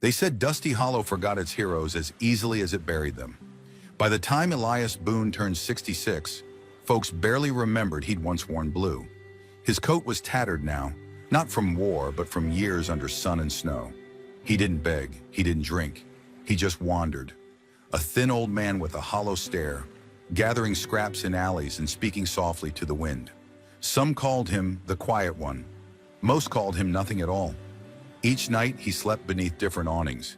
They said Dusty Hollow forgot its heroes as easily as it buried them. By the time Elias Boone turned 66, folks barely remembered he'd once worn blue. His coat was tattered now, not from war, but from years under sun and snow. He didn't beg, he didn't drink, he just wandered. A thin old man with a hollow stare, gathering scraps in alleys and speaking softly to the wind. Some called him the Quiet One. Most called him nothing at all. Each night he slept beneath different awnings.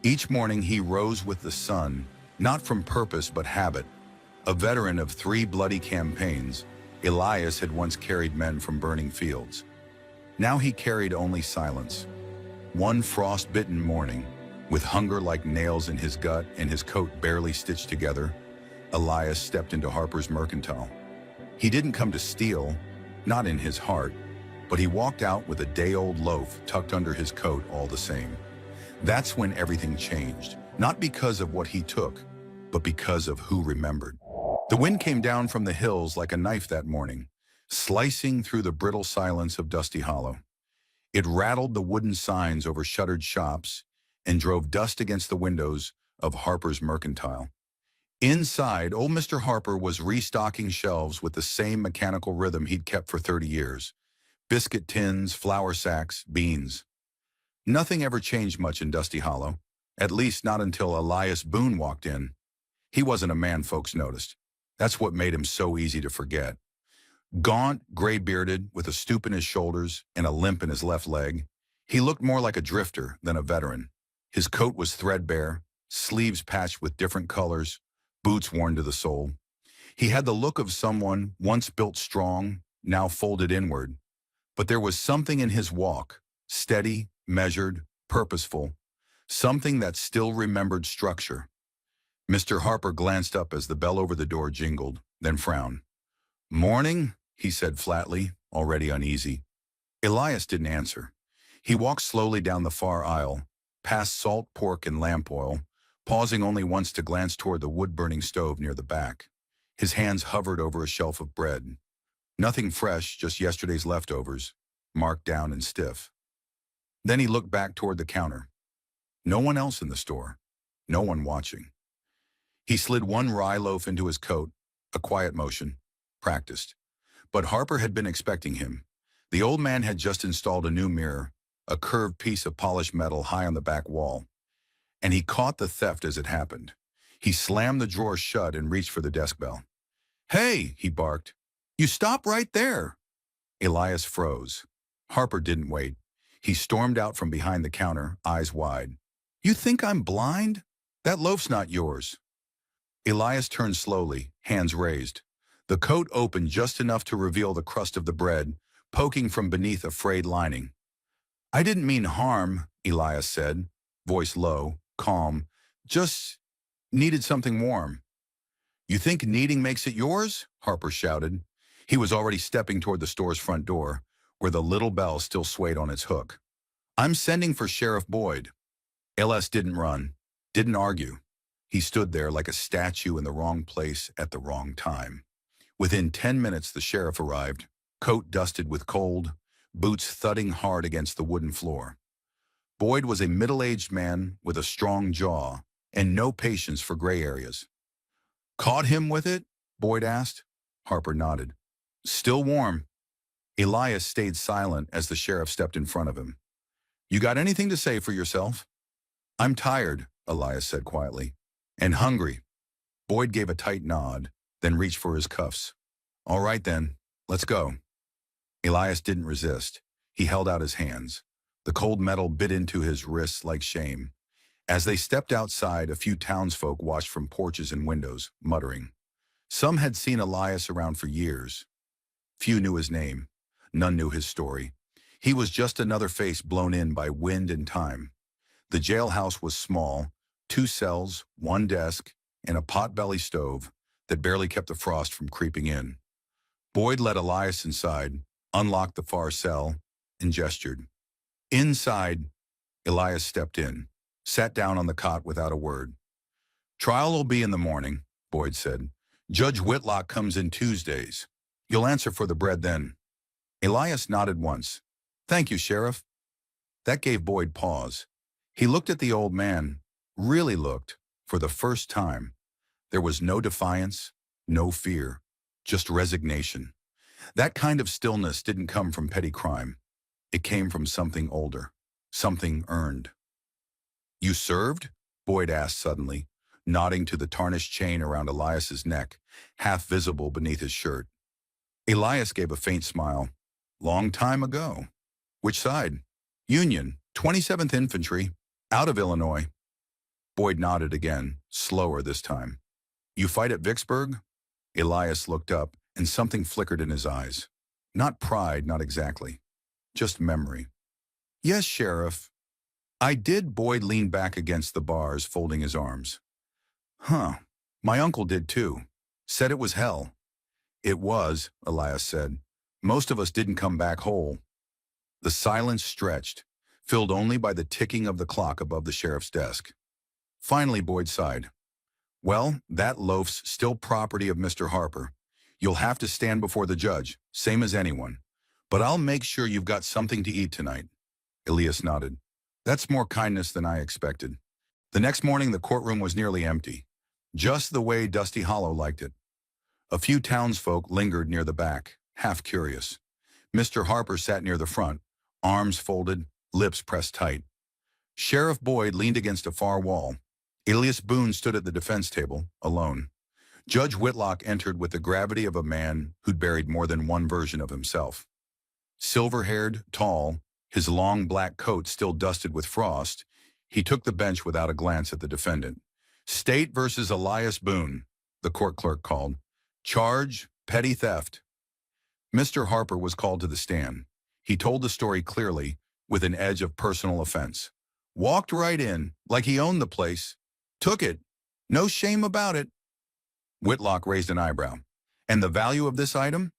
Each morning he rose with the sun, not from purpose but habit. A veteran of 3 bloody campaigns, Elias had once carried men from burning fields. Now he carried only silence. One frost-bitten morning, with hunger like nails in his gut and his coat barely stitched together, Elias stepped into Harper's Mercantile. He didn't come to steal, not in his heart, but he walked out with a day-old loaf tucked under his coat all the same. That's when everything changed, not because of what he took, but because of who remembered. The wind came down from the hills like a knife that morning, slicing through the brittle silence of Dusty Hollow. It rattled the wooden signs over shuttered shops and drove dust against the windows of Harper's Mercantile. Inside, old Mr. Harper was restocking shelves with the same mechanical rhythm he'd kept for 30 years. Biscuit tins, flour sacks, beans. Nothing ever changed much in Dusty Hollow, at least not until Elias Boone walked in. He wasn't a man folks noticed. That's what made him so easy to forget. Gaunt, gray-bearded, with a stoop in his shoulders and a limp in his left leg, he looked more like a drifter than a veteran. His coat was threadbare, sleeves patched with different colors, boots worn to the sole. He had the look of someone once built strong, now folded inward. But there was something in his walk, steady, measured, purposeful, something that still remembered structure. Mr. Harper glanced up as the bell over the door jingled, then frowned. "Morning," he said flatly, already uneasy. Elias didn't answer. He walked slowly down the far aisle, past salt pork and lamp oil, pausing only once to glance toward the wood-burning stove near the back. His hands hovered over a shelf of bread. Nothing fresh, just yesterday's leftovers, marked down and stiff. Then he looked back toward the counter. No one else in the store. No one watching. He slid one rye loaf into his coat, a quiet motion, practiced. But Harper had been expecting him. The old man had just installed a new mirror, a curved piece of polished metal high on the back wall. And he caught the theft as it happened. He slammed the drawer shut and reached for the desk bell. "Hey," he barked. "You stop right there." Elias froze. Harper didn't wait. He stormed out from behind the counter, eyes wide. "You think I'm blind? That loaf's not yours." Elias turned slowly, hands raised. The coat opened just enough to reveal the crust of the bread, poking from beneath a frayed lining. "I didn't mean harm," Elias said, voice low, calm. "Just needed something warm." "You think needing makes it yours?" Harper shouted. He was already stepping toward the store's front door, where the little bell still swayed on its hook. "I'm sending for Sheriff Boyd." Elias didn't run, didn't argue. He stood there like a statue in the wrong place at the wrong time. Within 10 minutes, the sheriff arrived, coat dusted with cold, boots thudding hard against the wooden floor. Boyd was a middle-aged man with a strong jaw and no patience for gray areas. "Caught him with it?" Boyd asked. Harper nodded. "Still warm." Elias stayed silent as the sheriff stepped in front of him. "You got anything to say for yourself?" "I'm tired," Elias said quietly. "And hungry." Boyd gave a tight nod, then reached for his cuffs. "All right then, let's go." Elias didn't resist. He held out his hands. The cold metal bit into his wrists like shame. As they stepped outside, a few townsfolk watched from porches and windows, muttering. Some had seen Elias around for years. Few knew his name. None knew his story. He was just another face blown in by wind and time. The jailhouse was small, 2 cells, 1 desk, and a potbelly stove that barely kept the frost from creeping in. Boyd led Elias inside, unlocked the far cell, and gestured. Inside, Elias stepped in, sat down on the cot without a word. "Trial will be in the morning," Boyd said. "Judge Whitlock comes in Tuesdays. You'll answer for the bread then." Elias nodded once. "Thank you, Sheriff." That gave Boyd pause. He looked at the old man, really looked, for the first time. There was no defiance, no fear, just resignation. That kind of stillness didn't come from petty crime. It came from something older, something earned. You served? Boyd asked suddenly, nodding to the tarnished chain around Elias's neck, half visible beneath his shirt. Elias gave a faint smile. Long time ago. Which side? Union, 27th Infantry, out of Illinois. Boyd nodded again, slower this time. You fight at Vicksburg? Elias looked up, and something flickered in his eyes. Not pride, not exactly. Just memory. Yes, Sheriff. I did. Boyd leaned back against the bars, folding his arms. Huh. My uncle did too. Said it was hell. It was, Elias said. Most of us didn't come back whole. The silence stretched, filled only by the ticking of the clock above the sheriff's desk. Finally, Boyd sighed. Well, that loaf's still property of Mr. Harper. You'll have to stand before the judge, same as anyone. But I'll make sure you've got something to eat tonight. Elias nodded. That's more kindness than I expected. The next morning, the courtroom was nearly empty, just the way Dusty Hollow liked it. A few townsfolk lingered near the back, half curious. Mr. Harper sat near the front, arms folded, lips pressed tight. Sheriff Boyd leaned against a far wall. Elias Boone stood at the defense table, alone. Judge Whitlock entered with the gravity of a man who'd buried more than one version of himself. Silver-haired, tall, his long black coat still dusted with frost, he took the bench without a glance at the defendant. State versus Elias Boone, the court clerk called. Charge, petty theft. Mr. Harper was called to the stand. He told the story clearly, with an edge of personal offense. Walked right in, like he owned the place. Took it. No shame about it. Whitlock raised an eyebrow. And the value of this item?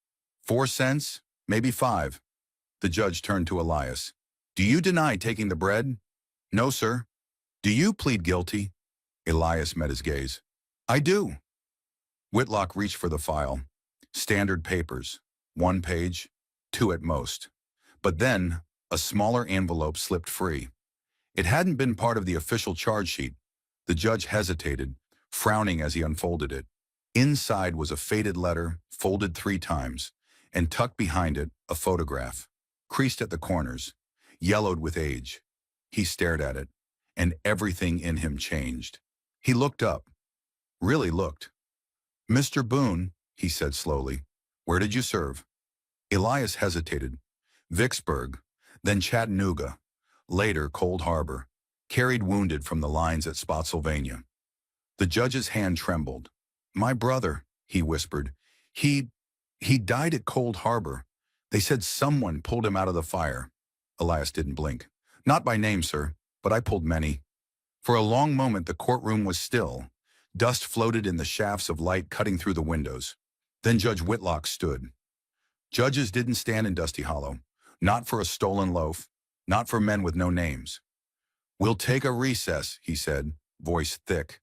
4 cents, maybe 5. The judge turned to Elias. Do you deny taking the bread? No, sir. Do you plead guilty? Elias met his gaze. I do. Whitlock reached for the file. Standard papers. 1 page, 2 at most. But then, a smaller envelope slipped free. It hadn't been part of the official charge sheet. The judge hesitated, frowning as he unfolded it. Inside was a faded letter, folded 3 times, and tucked behind it, a photograph, creased at the corners, yellowed with age. He stared at it, and everything in him changed. He looked up, really looked. Mr. Boone, he said slowly, where did you serve? Elias hesitated. Vicksburg, then Chattanooga, later Cold Harbor, carried wounded from the lines at Spotsylvania. The judge's hand trembled. My brother, he whispered, he died at Cold Harbor. They said someone pulled him out of the fire. Elias didn't blink. Not by name, sir, but I pulled many. For a long moment, the courtroom was still. Dust floated in the shafts of light cutting through the windows. Then Judge Whitlock stood. Judges didn't stand in Dusty Hollow. Not for a stolen loaf. Not for men with no names. We'll take a recess, he said, voice thick.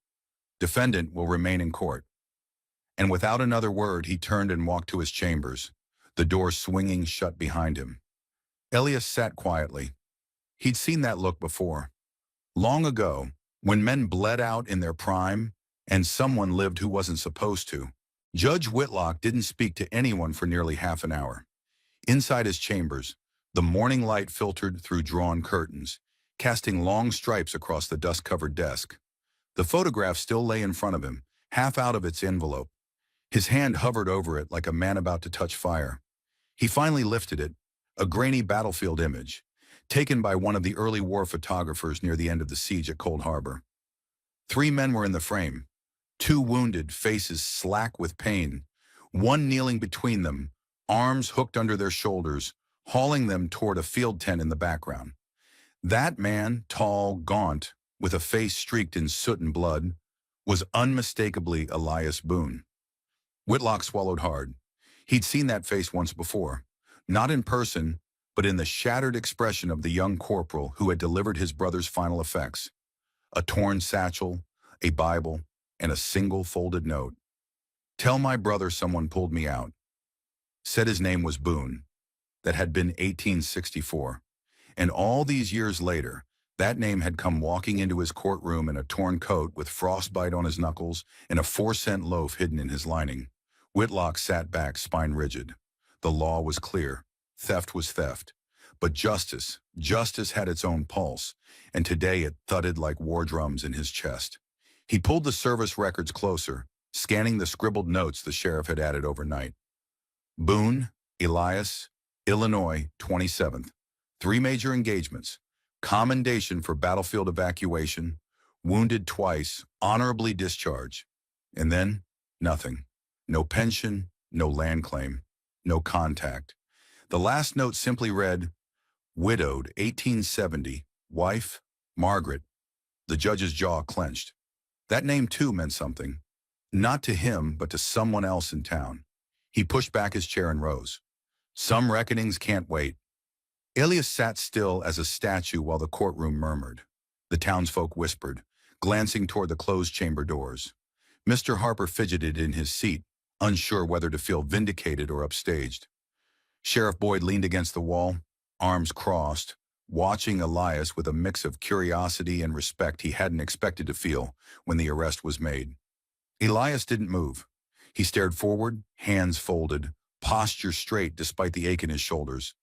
Defendant will remain in court. And without another word, he turned and walked to his chambers, the door swinging shut behind him. Elias sat quietly. He'd seen that look before. Long ago, when men bled out in their prime, and someone lived who wasn't supposed to. Judge Whitlock didn't speak to anyone for nearly half an hour. Inside his chambers, the morning light filtered through drawn curtains, casting long stripes across the dust-covered desk. The photograph still lay in front of him, half out of its envelope. His hand hovered over it like a man about to touch fire. He finally lifted it, a grainy battlefield image, taken by one of the early war photographers near the end of the siege at Cold Harbor. 3 men were in the frame, 2 wounded, faces slack with pain, one kneeling between them, arms hooked under their shoulders, hauling them toward a field tent in the background. That man, tall, gaunt, with a face streaked in soot and blood, was unmistakably Elias Boone. Whitlock swallowed hard. He'd seen that face once before, not in person, but in the shattered expression of the young corporal who had delivered his brother's final effects. A torn satchel, a Bible, and a single folded note. Tell my brother someone pulled me out. Said his name was Boone. That had been 1864. And all these years later, That name had come walking into his courtroom in a torn coat with frostbite on his knuckles and a 4-cent loaf hidden in his lining. Whitlock sat back, spine rigid. The law was clear. Theft was theft. But justice had its own pulse, and today it thudded like war drums in his chest. He pulled the service records closer, scanning the scribbled notes the sheriff had added overnight. Boone, Elias, Illinois, 27th. 3 major engagements. Commendation for battlefield evacuation. Wounded twice, honorably discharged. And then, nothing. No pension, no land claim, no contact. The last note simply read, widowed, 1870, wife, Margaret. The judge's jaw clenched. That name too meant something. Not to him, but to someone else in town. He pushed back his chair and rose. Some reckonings can't wait. Elias sat still as a statue while the courtroom murmured. The townsfolk whispered, glancing toward the closed chamber doors. Mr. Harper fidgeted in his seat, unsure whether to feel vindicated or upstaged. Sheriff Boyd leaned against the wall, arms crossed, watching Elias with a mix of curiosity and respect he hadn't expected to feel when the arrest was made. Elias didn't move. He stared forward, hands folded, posture straight despite the ache in his shoulders.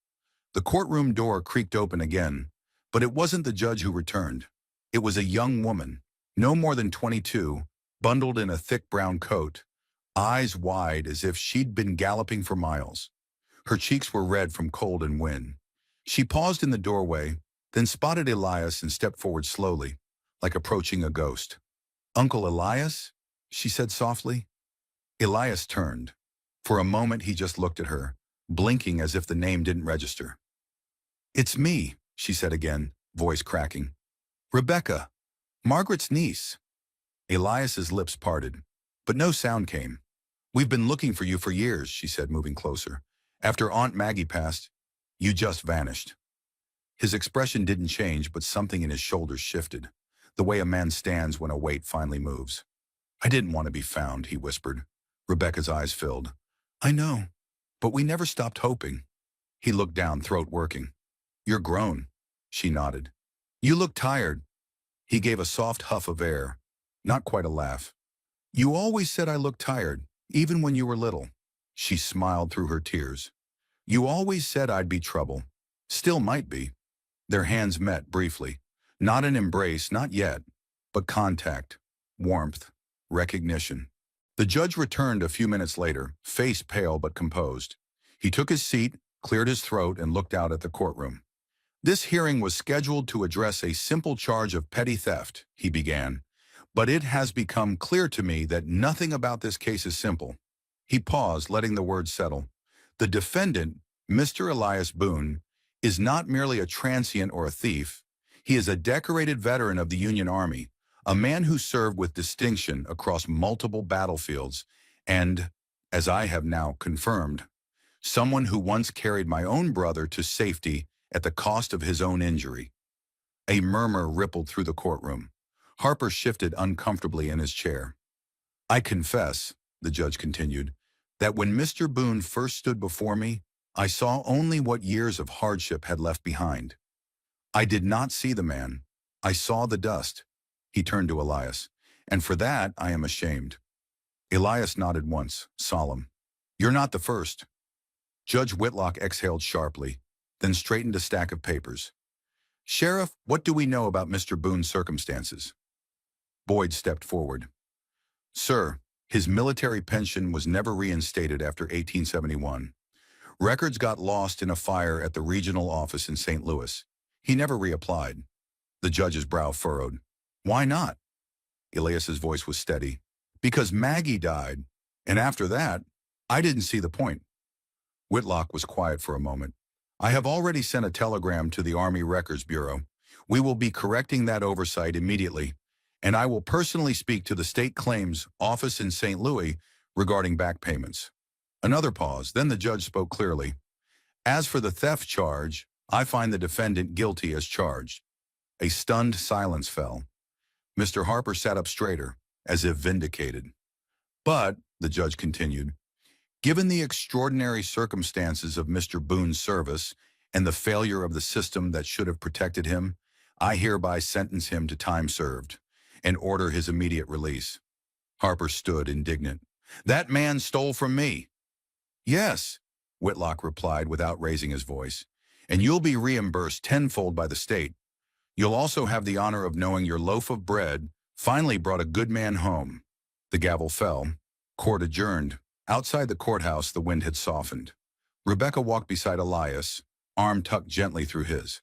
The courtroom door creaked open again, but it wasn't the judge who returned. It was a young woman, no more than 22, bundled in a thick brown coat, eyes wide as if she'd been galloping for miles. Her cheeks were red from cold and wind. She paused in the doorway, then spotted Elias and stepped forward slowly, like approaching a ghost. "Uncle Elias?" she said softly. Elias turned. For a moment he just looked at her, blinking as if the name didn't register. "It's me," she said again, voice cracking. "Rebecca, Margaret's niece." Elias's lips parted, but no sound came. "We've been looking for you for years," she said, moving closer. "After Aunt Maggie passed, you just vanished." His expression didn't change, but something in his shoulders shifted, the way a man stands when a weight finally moves. "I didn't want to be found," he whispered. Rebecca's eyes filled. "I know, but we never stopped hoping." He looked down, throat working. "You're grown," she nodded. "You look tired." He gave a soft huff of air, not quite a laugh. "You always said I looked tired, even when you were little." She smiled through her tears. "You always said I'd be trouble. Still might be." Their hands met briefly. Not an embrace, not yet, but contact, warmth, recognition. The judge returned a few minutes later, face pale but composed. He took his seat, cleared his throat, and looked out at the courtroom. "This hearing was scheduled to address a simple charge of petty theft," he began, "but it has become clear to me that nothing about this case is simple." He paused, letting the words settle. "The defendant, Mr. Elias Boone, is not merely a transient or a thief. He is a decorated veteran of the Union Army, a man who served with distinction across multiple battlefields, and, as I have now confirmed, someone who once carried my own brother to safety at the cost of his own injury." A murmur rippled through the courtroom. Harper shifted uncomfortably in his chair. "I confess," the judge continued, "that when Mr. Boone first stood before me, I saw only what years of hardship had left behind. I did not see the man. I saw the dust." He turned to Elias. "And for that, I am ashamed." Elias nodded once, solemn. "You're not the first." Judge Whitlock exhaled sharply, then straightened a stack of papers. "Sheriff, what do we know about Mr. Boone's circumstances?" Boyd stepped forward. "Sir, his military pension was never reinstated after 1871. Records got lost in a fire at the regional office in St. Louis. He never reapplied." The judge's brow furrowed. "Why not?" Elias's voice was steady. "Because Maggie died, and after that, I didn't see the point." Whitlock was quiet for a moment. "I have already sent a telegram to the Army Records Bureau. We will be correcting that oversight immediately, and I will personally speak to the State Claims Office in St. Louis regarding back payments." Another pause, then the judge spoke clearly. "As for the theft charge, I find the defendant guilty as charged." A stunned silence fell. Mr. Harper sat up straighter, as if vindicated. "But," the judge continued, "given the extraordinary circumstances of Mr. Boone's service and the failure of the system that should have protected him, I hereby sentence him to time served and order his immediate release." Harper stood indignant. "That man stole from me." "Yes," Whitlock replied without raising his voice, "and you'll be reimbursed tenfold by the state. You'll also have the honor of knowing your loaf of bread finally brought a good man home." The gavel fell. Court adjourned. Outside the courthouse, the wind had softened. Rebecca walked beside Elias, arm tucked gently through his.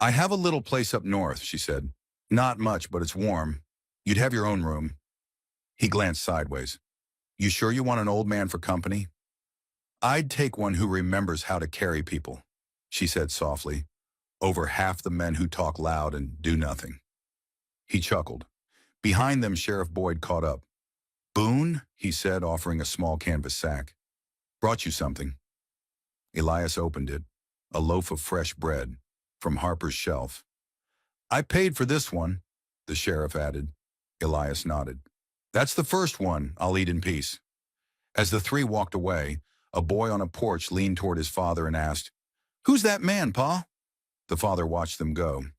"I have a little place up north," she said. "Not much, but it's warm. You'd have your own room." He glanced sideways. "You sure you want an old man for company?" "I'd take one who remembers how to carry people," she said softly. "Over half the men who talk loud and do nothing." He chuckled. Behind them, Sheriff Boyd caught up. "Boone," he said, offering a small canvas sack. "Brought you something." Elias opened it, a loaf of fresh bread from Harper's shelf. "I paid for this one," the sheriff added. Elias nodded. "That's the first one. I'll eat in peace." As the three walked away, a boy on a porch leaned toward his father and asked, "Who's that man, Pa?" The father watched them go.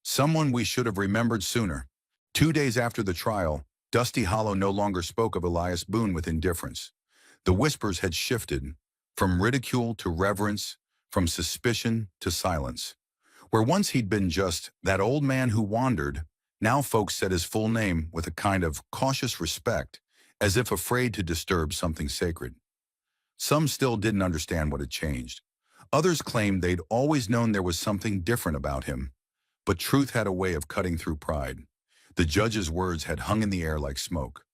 "Someone we should have remembered sooner." 2 days after the trial, Dusty Hollow no longer spoke of Elias Boone with indifference. The whispers had shifted, from ridicule to reverence, from suspicion to silence. Where once he'd been just that old man who wandered, now folks said his full name with a kind of cautious respect, as if afraid to disturb something sacred. Some still didn't understand what had changed. Others claimed they'd always known there was something different about him. But truth had a way of cutting through pride. The judge's words had hung in the air like smoke.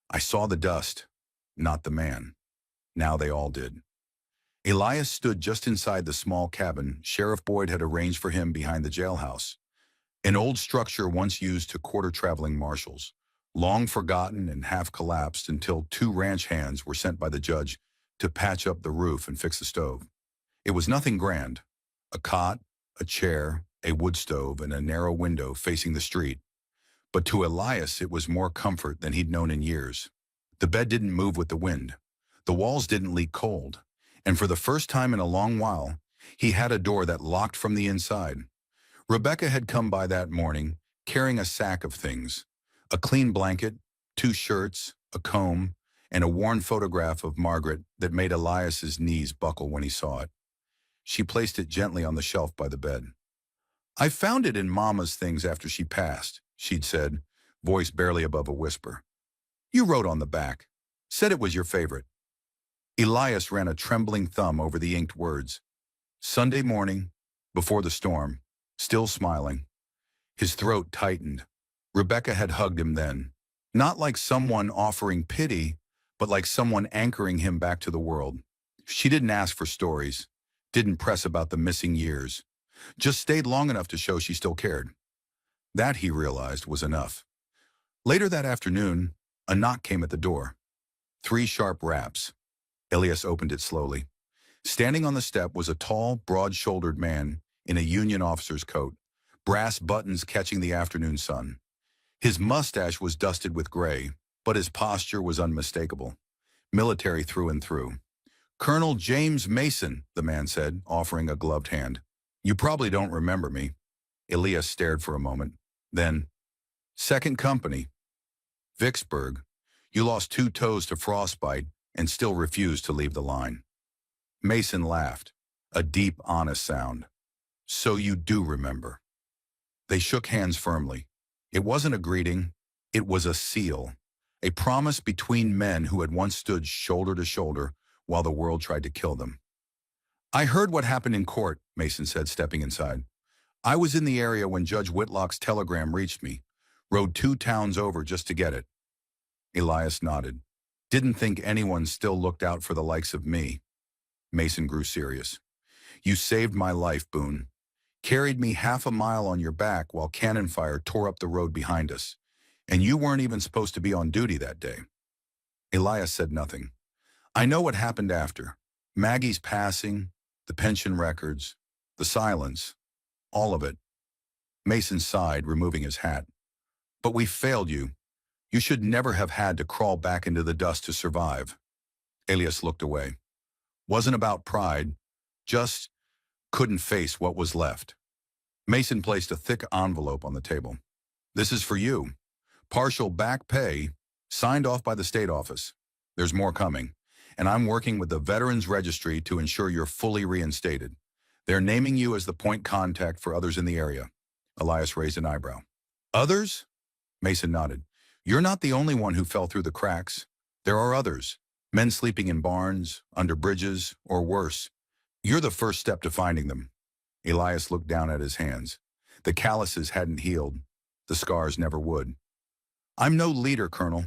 "I saw the dust, not the man." Now they all did. Elias stood just inside the small cabin Sheriff Boyd had arranged for him behind the jailhouse. An old structure once used to quarter traveling marshals, long forgotten and half collapsed until 2 ranch hands were sent by the judge to patch up the roof and fix the stove. It was nothing grand. A cot, a chair, a wood stove, and a narrow window facing the street. But to Elias it was more comfort than he'd known in years. The bed didn't move with the wind. The walls didn't leak cold. And for the first time in a long while, he had a door that locked from the inside. Rebecca had come by that morning, carrying a sack of things. A clean blanket, 2 shirts, a comb, and a worn photograph of Margaret that made Elias's knees buckle when he saw it. She placed it gently on the shelf by the bed. "I found it in Mama's things after she passed," she'd said, voice barely above a whisper. "You wrote on the back. Said it was your favorite." Elias ran a trembling thumb over the inked words. Sunday morning, before the storm, still smiling. His throat tightened. Rebecca had hugged him then. Not like someone offering pity, but like someone anchoring him back to the world. She didn't ask for stories, didn't press about the missing years, just stayed long enough to show she still cared. That, he realized, was enough. Later that afternoon, a knock came at the door. 3 sharp raps. Elias opened it slowly. Standing on the step was a tall, broad-shouldered man in a Union officer's coat, brass buttons catching the afternoon sun. His mustache was dusted with gray, but his posture was unmistakable. Military through and through. "Colonel James Mason," the man said, offering a gloved hand. "You probably don't remember me." Elias stared for a moment. Then, "Second Company. Vicksburg. You lost 2 toes to frostbite and still refused to leave the line." Mason laughed, a deep, honest sound. "So you do remember." They shook hands firmly. It wasn't a greeting, it was a seal, a promise between men who had once stood shoulder to shoulder while the world tried to kill them. "I heard what happened in court," Mason said, stepping inside. "I was in the area when Judge Whitlock's telegram reached me. Rode 2 towns over just to get it." Elias nodded. "Didn't think anyone still looked out for the likes of me." Mason grew serious. "You saved my life, Boone. Carried me half a mile on your back while cannon fire tore up the road behind us. And you weren't even supposed to be on duty that day." Elias said nothing. "I know what happened after. Maggie's passing, the pension records, the silence, all of it." Mason sighed, removing his hat. "But we failed you. You should never have had to crawl back into the dust to survive." Elias looked away. "Wasn't about pride, just couldn't face what was left." Mason placed a thick envelope on the table. This is for you. Partial back pay, signed off by the state office. There's more coming, and I'm working with the Veterans Registry to ensure you're fully reinstated. They're naming you as the point contact for others in the area. Elias raised an eyebrow. Others? Mason nodded. You're not the only one who fell through the cracks. There are others. Men sleeping in barns, under bridges, or worse. You're the first step to finding them. Elias looked down at his hands. The calluses hadn't healed. The scars never would. I'm no leader, Colonel.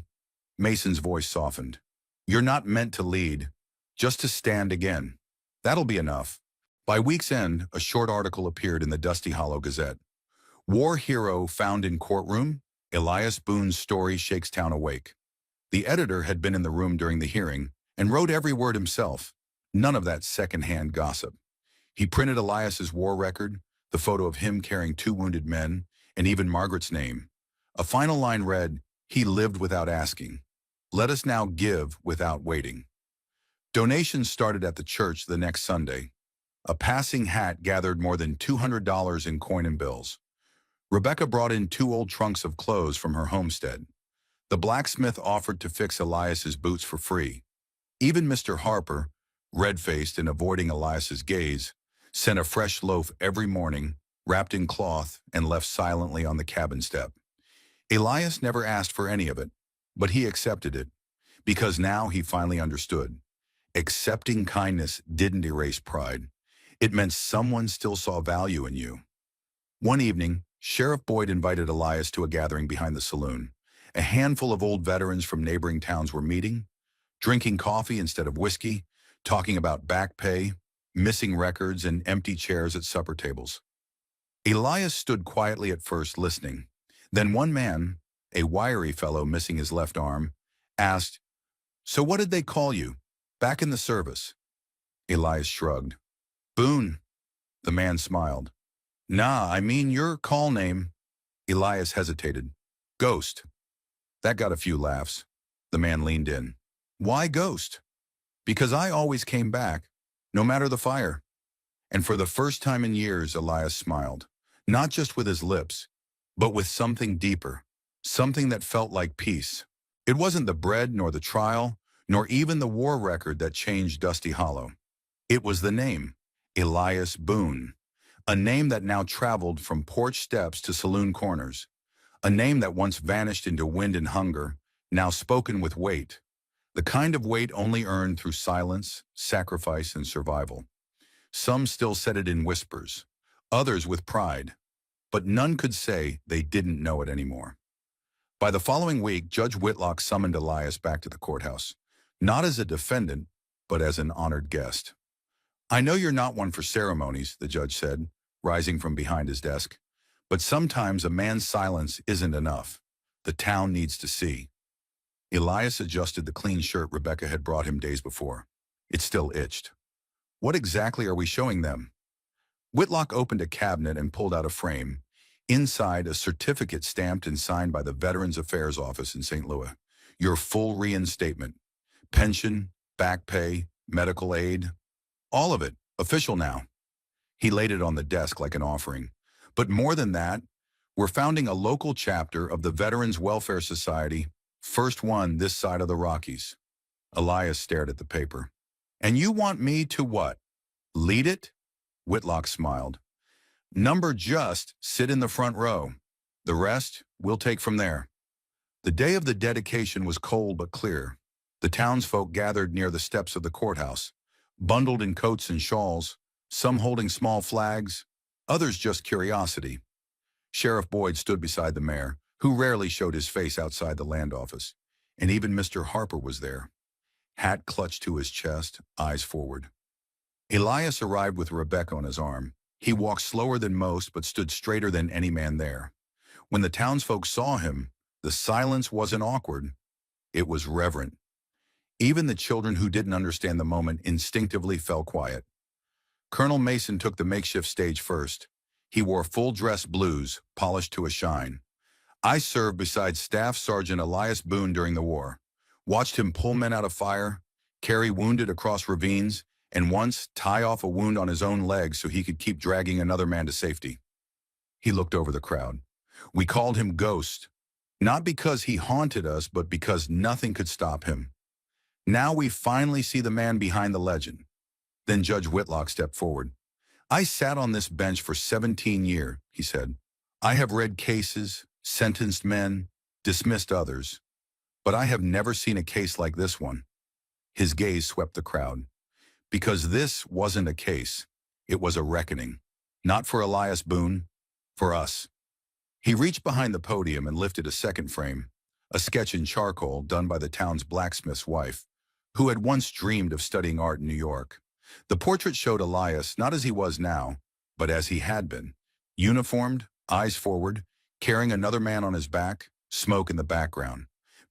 Mason's voice softened. You're not meant to lead, just to stand again. That'll be enough. By week's end, a short article appeared in the Dusty Hollow Gazette. War hero found in courtroom, Elias Boone's story shakes town awake. The editor had been in the room during the hearing and wrote every word himself. None of that second-hand gossip. He printed Elias's war record, the photo of him carrying 2 wounded men, and even Margaret's name. A final line read, "He lived without asking. Let us now give without waiting." Donations started at the church the next Sunday. A passing hat gathered more than $200 in coin and bills. Rebecca brought in 2 old trunks of clothes from her homestead. The blacksmith offered to fix Elias's boots for free. Even Mr. Harper, red-faced and avoiding Elias's gaze, sent a fresh loaf every morning, wrapped in cloth and left silently on the cabin step. Elias never asked for any of it, but he accepted it, because now he finally understood. Accepting kindness didn't erase pride. It meant someone still saw value in you. One evening, Sheriff Boyd invited Elias to a gathering behind the saloon. A handful of old veterans from neighboring towns were meeting, drinking coffee instead of whiskey, talking about back pay, missing records, and empty chairs at supper tables. Elias stood quietly at first, listening. Then one man, a wiry fellow missing his left arm, asked, "So what did they call you, back in the service?" Elias shrugged. "Boone." The man smiled. "Nah, I mean your call name." Elias hesitated. "Ghost." That got a few laughs. The man leaned in. "Why Ghost?" "Because I always came back, no matter the fire." And for the first time in years, Elias smiled. Not just with his lips, but with something deeper, something that felt like peace. It wasn't the bread nor the trial, nor even the war record that changed Dusty Hollow. It was the name, Elias Boone, a name that now traveled from porch steps to saloon corners, a name that once vanished into wind and hunger, now spoken with weight, the kind of weight only earned through silence, sacrifice, and survival. Some still said it in whispers, others with pride, but none could say they didn't know it anymore. By the following week, Judge Whitlock summoned Elias back to the courthouse, not as a defendant, but as an honored guest. "I know you're not one for ceremonies," the judge said, rising from behind his desk, "but sometimes a man's silence isn't enough. The town needs to see." Elias adjusted the clean shirt Rebecca had brought him days before. It still itched. "What exactly are we showing them?" Whitlock opened a cabinet and pulled out a frame. Inside, a certificate stamped and signed by the Veterans Affairs Office in St. Louis. Your full reinstatement. Pension, back pay, medical aid. All of it, official now. He laid it on the desk like an offering. But more than that, we're founding a local chapter of the Veterans Welfare Society, first one this side of the Rockies. Elias stared at the paper. "And you want me to what? Lead it?" Whitlock smiled. "Number just sit in the front row. The rest we'll take from there." The day of the dedication was cold but clear. The townsfolk gathered near the steps of the courthouse, bundled in coats and shawls, some holding small flags, others just curiosity. Sheriff Boyd stood beside the mayor, who rarely showed his face outside the land office, and even Mr. Harper was there, hat clutched to his chest, eyes forward. Elias arrived with Rebecca on his arm. He walked slower than most, but stood straighter than any man there. When the townsfolk saw him, the silence wasn't awkward. It was reverent. Even the children who didn't understand the moment instinctively fell quiet. Colonel Mason took the makeshift stage first. He wore full-dress blues, polished to a shine. I served beside Staff Sergeant Elias Boone during the war. Watched him pull men out of fire, carry wounded across ravines, and once tie off a wound on his own leg so he could keep dragging another man to safety. He looked over the crowd. We called him Ghost, not because he haunted us, but because nothing could stop him. Now we finally see the man behind the legend. Then Judge Whitlock stepped forward. I sat on this bench for 17 years, he said. I have read cases, sentenced men, dismissed others, but I have never seen a case like this one. His gaze swept the crowd. Because this wasn't a case, it was a reckoning. Not for Elias Boone, for us. He reached behind the podium and lifted a second frame, a sketch in charcoal done by the town's blacksmith's wife, who had once dreamed of studying art in New York. The portrait showed Elias not as he was now, but as he had been. Uniformed, eyes forward, carrying another man on his back, smoke in the background.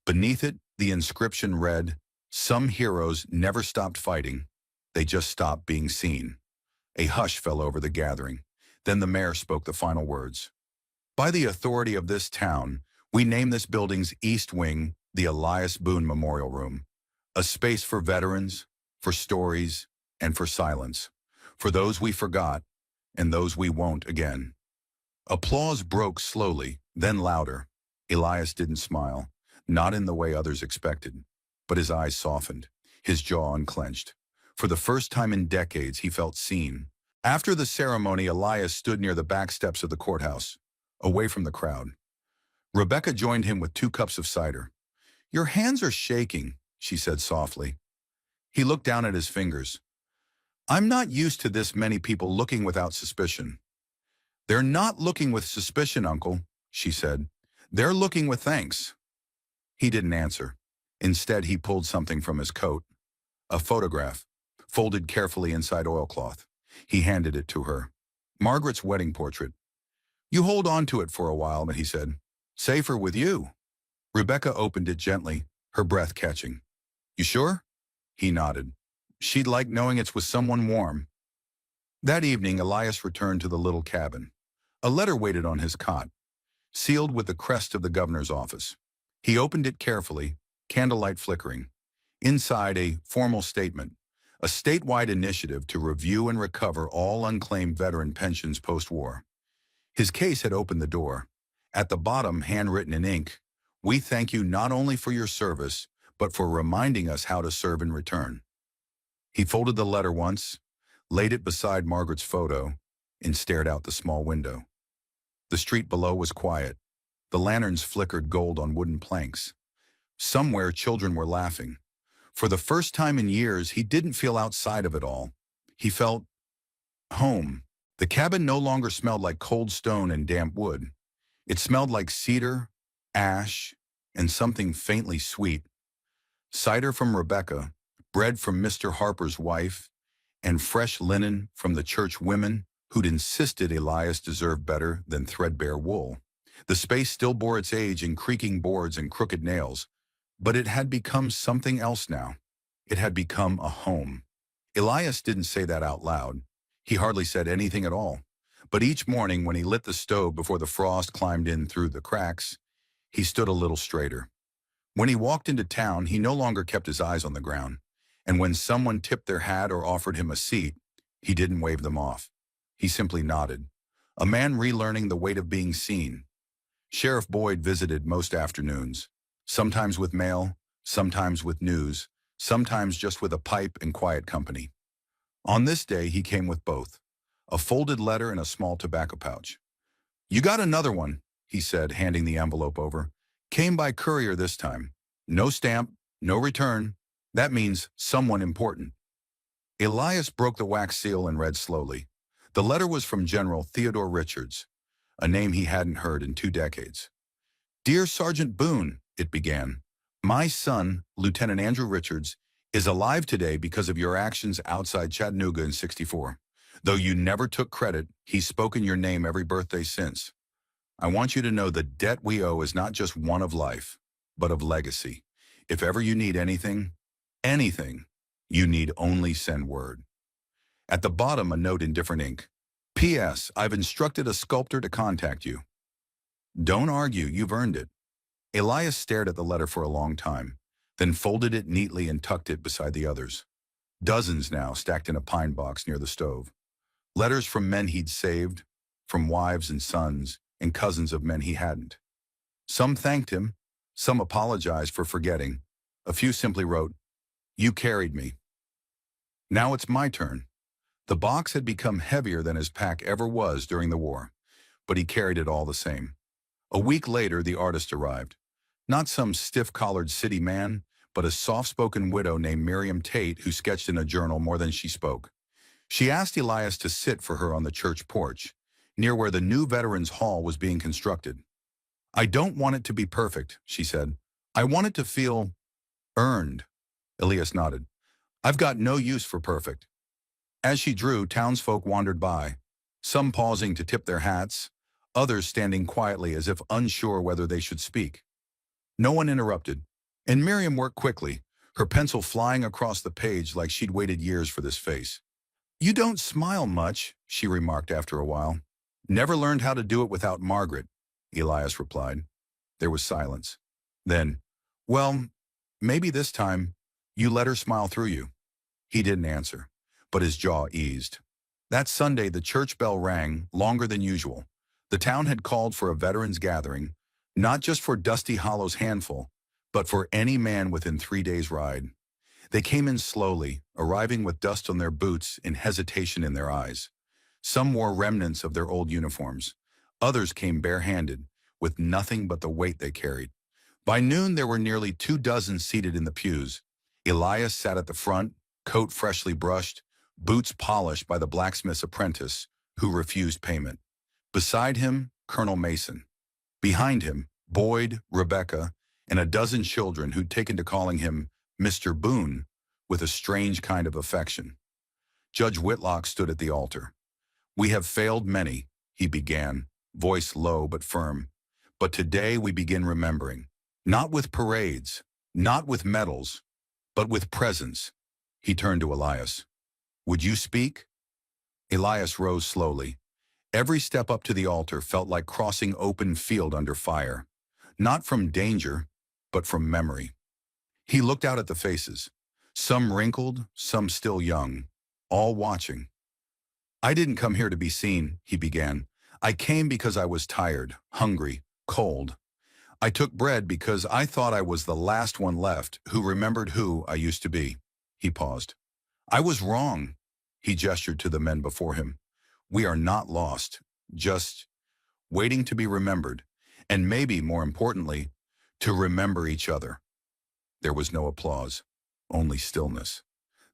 Beneath it, the inscription read, "Some heroes never stopped fighting, they just stopped being seen." A hush fell over the gathering. Then the mayor spoke the final words. By the authority of this town, we name this building's East Wing the Elias Boone Memorial Room, a space for veterans, for stories, and for silence, for those we forgot and those we won't again. Applause broke slowly, then louder. Elias didn't smile, not in the way others expected, but his eyes softened, his jaw unclenched. For the first time in decades, he felt seen. After the ceremony, Elias stood near the back steps of the courthouse, away from the crowd. Rebecca joined him with 2 cups of cider. Your hands are shaking, she said softly. He looked down at his fingers. I'm not used to this many people looking without suspicion. They're not looking with suspicion, Uncle, she said. They're looking with thanks. He didn't answer. Instead, he pulled something from his coat. A photograph, folded carefully inside oilcloth. He handed it to her. Margaret's wedding portrait. You hold on to it for a while, he said. Safer with you. Rebecca opened it gently, her breath catching. You sure? He nodded. She'd like knowing it's with someone warm. That evening, Elias returned to the little cabin. A letter waited on his cot, sealed with the crest of the governor's office. He opened it carefully, candlelight flickering. Inside, a formal statement, a statewide initiative to review and recover all unclaimed veteran pensions post-war. His case had opened the door. At the bottom, handwritten in ink, we thank you not only for your service, but for reminding us how to serve in return. He folded the letter once, laid it beside Margaret's photo, and stared out the small window. The street below was quiet. The lanterns flickered gold on wooden planks. Somewhere, children were laughing. For the first time in years, he didn't feel outside of it all. He felt home. The cabin no longer smelled like cold stone and damp wood. It smelled like cedar, ash, and something faintly sweet. Cider from Rebecca, bread from Mr. Harper's wife, and fresh linen from the church women who'd insisted Elias deserved better than threadbare wool. The space still bore its age in creaking boards and crooked nails, but it had become something else now. It had become a home. Elias didn't say that out loud. He hardly said anything at all. But each morning when he lit the stove before the frost climbed in through the cracks, he stood a little straighter. When he walked into town, he no longer kept his eyes on the ground. And when someone tipped their hat or offered him a seat, he didn't wave them off. He simply nodded. A man relearning the weight of being seen. Sheriff Boyd visited most afternoons, sometimes with mail, sometimes with news, sometimes just with a pipe and quiet company. On this day, he came with both, a folded letter and a small tobacco pouch. You got another one, he said, handing the envelope over. Came by courier this time. No stamp, no return. That means someone important. Elias broke the wax seal and read slowly. The letter was from General Theodore Richards, a name he hadn't heard in 2 decades. Dear Sergeant Boone, it began. My son, Lieutenant Andrew Richards, is alive today because of your actions outside Chattanooga in '64. Though you never took credit, he's spoken your name every birthday since. I want you to know the debt we owe is not just one of life, but of legacy. If ever you need anything, you need only send word. At the bottom, a note in different ink. P.S. I've instructed a sculptor to contact you. Don't argue, you've earned it. Elias stared at the letter for a long time, then folded it neatly and tucked it beside the others. Dozens now stacked in a pine box near the stove. Letters from men he'd saved, from wives and sons and cousins of men he hadn't. Some thanked him, some apologized for forgetting. A few simply wrote, "You carried me. Now it's my turn." The box had become heavier than his pack ever was during the war, but he carried it all the same. A week later, the artist arrived. Not some stiff-collared city man, but a soft-spoken widow named Miriam Tate who sketched in a journal more than she spoke. She asked Elias to sit for her on the church porch, near where the new Veterans Hall was being constructed. "I don't want it to be perfect," she said. "I want it to feel earned." Elias nodded. "I've got no use for perfect." As she drew, townsfolk wandered by, some pausing to tip their hats, others standing quietly as if unsure whether they should speak. No one interrupted, and Miriam worked quickly, her pencil flying across the page like she'd waited years for this face. "You don't smile much," she remarked after a while. "Never learned how to do it without Margaret," Elias replied. There was silence. Then, "Well, maybe this time you let her smile through you." He didn't answer, but his jaw eased. That Sunday, the church bell rang, longer than usual. The town had called for a veterans gathering, not just for Dusty Hollow's handful, but for any man within 3 days' ride. They came in slowly, arriving with dust on their boots and hesitation in their eyes. Some wore remnants of their old uniforms. Others came barehanded, with nothing but the weight they carried. By noon, there were nearly 24 seated in the pews. Elias sat at the front, coat freshly brushed, boots polished by the blacksmith's apprentice, who refused payment. Beside him, Colonel Mason. Behind him, Boyd, Rebecca, and a dozen children who'd taken to calling him Mr. Boone with a strange kind of affection. Judge Whitlock stood at the altar. "We have failed many," he began, voice low but firm. "But today we begin remembering. Not with parades, not with medals, but with presence." He turned to Elias. "Would you speak?" Elias rose slowly. Every step up to the altar felt like crossing open field under fire. Not from danger, but from memory. He looked out at the faces, some wrinkled, some still young, all watching. "I didn't come here to be seen," he began. "I came because I was tired, hungry, cold. I took bread because I thought I was the last one left who remembered who I used to be." He paused. "I was wrong." He gestured to the men before him. "We are not lost, just waiting to be remembered, and maybe, more importantly, to remember each other." There was no applause, only stillness,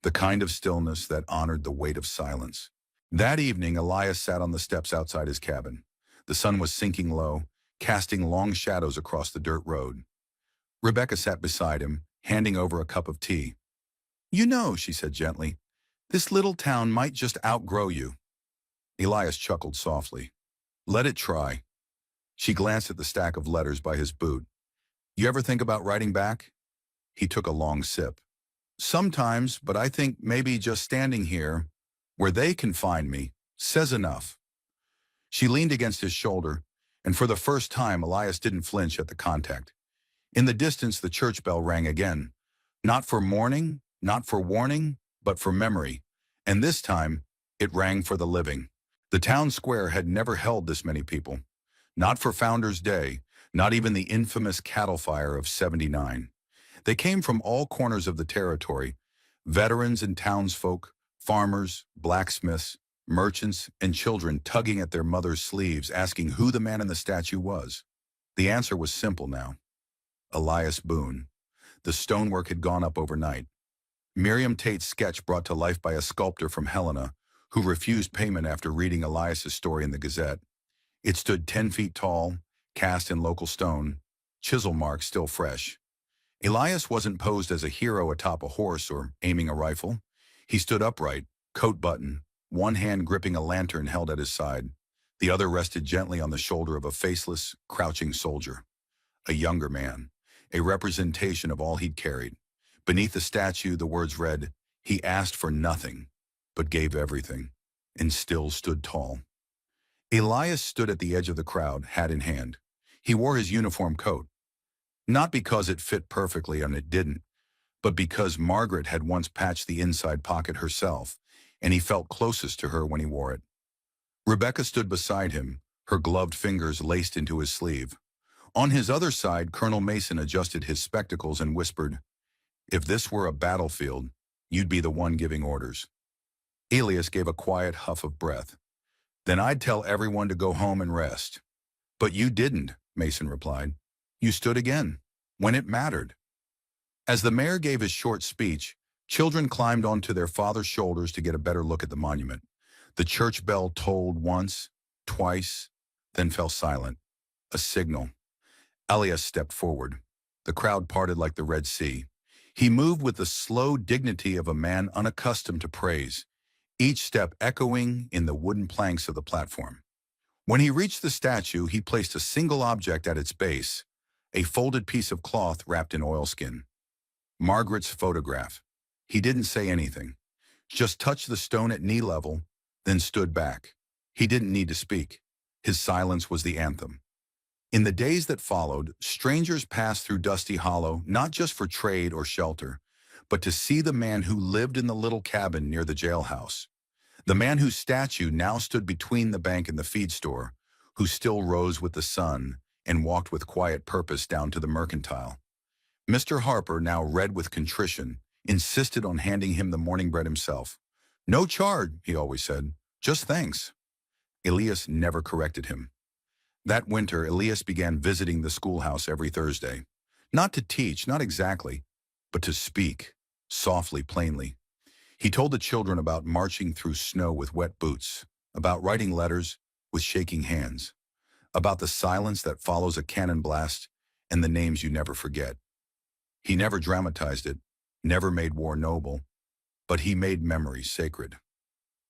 the kind of stillness that honored the weight of silence. That evening, Elias sat on the steps outside his cabin. The sun was sinking low, casting long shadows across the dirt road. Rebecca sat beside him, handing over a cup of tea. "You know," she said gently, "this little town might just outgrow you." Elias chuckled softly. "Let it try." She glanced at the stack of letters by his boot. "You ever think about writing back?" He took a long sip. "Sometimes, but I think maybe just standing here, where they can find me, says enough." She leaned against his shoulder, and for the first time, Elias didn't flinch at the contact. In the distance, the church bell rang again. Not for mourning, not for warning, but for memory. And this time, it rang for the living. The town square had never held this many people. Not for Founders' Day, not even the infamous cattle fire of '79. They came from all corners of the territory, veterans and townsfolk, farmers, blacksmiths, merchants, and children tugging at their mothers' sleeves, asking who the man in the statue was. The answer was simple now. Elias Boone. The stonework had gone up overnight. Miriam Tate's sketch brought to life by a sculptor from Helena, who refused payment after reading Elias's story in the Gazette. It stood 10 feet tall, cast in local stone, chisel marks still fresh. Elias wasn't posed as a hero atop a horse or aiming a rifle. He stood upright, coat button, one hand gripping a lantern held at his side. The other rested gently on the shoulder of a faceless, crouching soldier. A younger man, a representation of all he'd carried. Beneath the statue, the words read, "He asked for nothing, but gave everything, and still stood tall." Elias stood at the edge of the crowd, hat in hand. He wore his uniform coat. Not because it fit perfectly, and it didn't, but because Margaret had once patched the inside pocket herself, and he felt closest to her when he wore it. Rebecca stood beside him, her gloved fingers laced into his sleeve. On his other side, Colonel Mason adjusted his spectacles and whispered, "If this were a battlefield, you'd be the one giving orders." Elias gave a quiet huff of breath. "Then I'd tell everyone to go home and rest." "But you didn't," Mason replied. "You stood again, when it mattered." As the mayor gave his short speech, children climbed onto their father's shoulders to get a better look at the monument. The church bell tolled once, twice, then fell silent. A signal. Elias stepped forward. The crowd parted like the Red Sea. He moved with the slow dignity of a man unaccustomed to praise, each step echoing in the wooden planks of the platform. When he reached the statue, he placed a single object at its base, a folded piece of cloth wrapped in oilskin. Margaret's photograph. He didn't say anything, just touched the stone at knee level, then stood back. He didn't need to speak. His silence was the anthem. In the days that followed, strangers passed through Dusty Hollow not just for trade or shelter, but to see the man who lived in the little cabin near the jailhouse. The man whose statue now stood between the bank and the feed store, who still rose with the sun and walked with quiet purpose down to the mercantile. Mr. Harper, now red with contrition, insisted on handing him the morning bread himself. "No charge," he always said, "just thanks." Elias never corrected him. That winter, Elias began visiting the schoolhouse every Thursday. Not to teach, not exactly, but to speak, softly, plainly. He told the children about marching through snow with wet boots, about writing letters with shaking hands, about the silence that follows a cannon blast and the names you never forget. He never dramatized it, never made war noble, but he made memory sacred.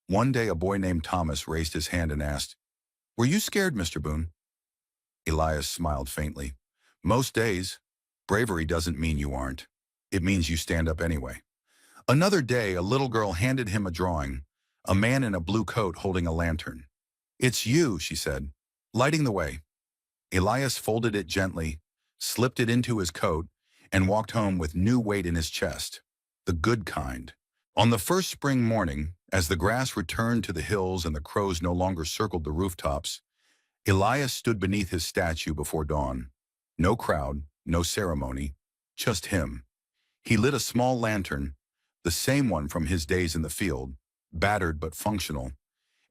One day, a boy named Thomas raised his hand and asked, "Were you scared, Mr. Boone?" Elias smiled faintly. "Most days, bravery doesn't mean you aren't. It means you stand up anyway." Another day, a little girl handed him a drawing, a man in a blue coat holding a lantern. "It's you," she said, lighting the way. Elias folded it gently, slipped it into his coat, and walked home with new weight in his chest. The good kind. On the first spring morning, as the grass returned to the hills and the crows no longer circled the rooftops, Elias stood beneath his statue before dawn. No crowd, no ceremony, just him. He lit a small lantern, the same one from his days in the field, battered but functional,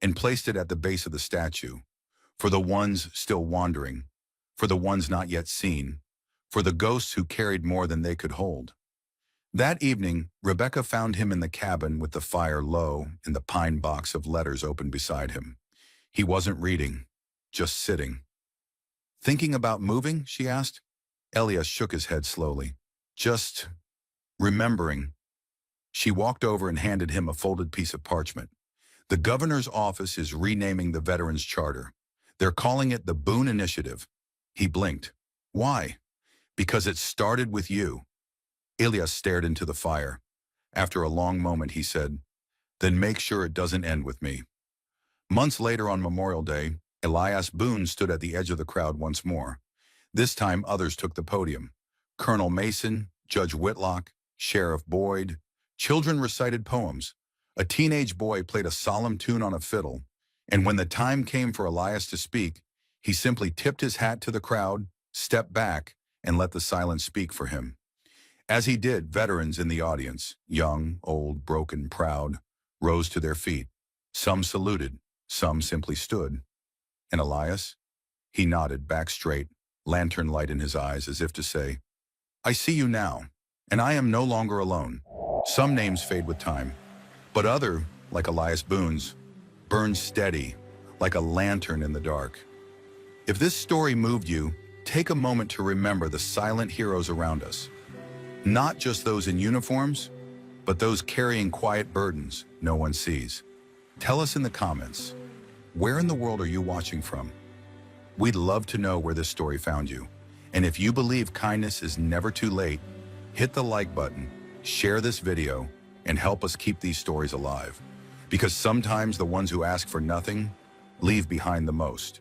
and placed it at the base of the statue, for the ones still wandering, for the ones not yet seen, for the ghosts who carried more than they could hold. That evening, Rebecca found him in the cabin with the fire low and the pine box of letters open beside him. He wasn't reading, just sitting. "Thinking about moving?" she asked. Elias shook his head slowly. "Just remembering." She walked over and handed him a folded piece of parchment. "The governor's office is renaming the Veterans Charter. They're calling it the Boone Initiative." He blinked. "Why?" "Because it started with you." Elias stared into the fire. After a long moment, he said, "Then make sure it doesn't end with me." Months later on Memorial Day, Elias Boone stood at the edge of the crowd once more. This time, others took the podium. Colonel Mason, Judge Whitlock, Sheriff Boyd. Children recited poems. A teenage boy played a solemn tune on a fiddle, and when the time came for Elias to speak, he simply tipped his hat to the crowd, stepped back, and let the silence speak for him. As he did, veterans in the audience, young, old, broken, proud, rose to their feet. Some saluted, some simply stood. And Elias? He nodded, back straight, lantern light in his eyes, as if to say, "I see you now, and I am no longer alone." Some names fade with time, but other, like Elias Boone's, burn steady, like a lantern in the dark. If this story moved you, take a moment to remember the silent heroes around us. Not just those in uniforms, but those carrying quiet burdens no one sees. Tell us in the comments, where in the world are you watching from? We'd love to know where this story found you. And if you believe kindness is never too late, hit the like button, share this video, and help us keep these stories alive. Because sometimes the ones who ask for nothing leave behind the most.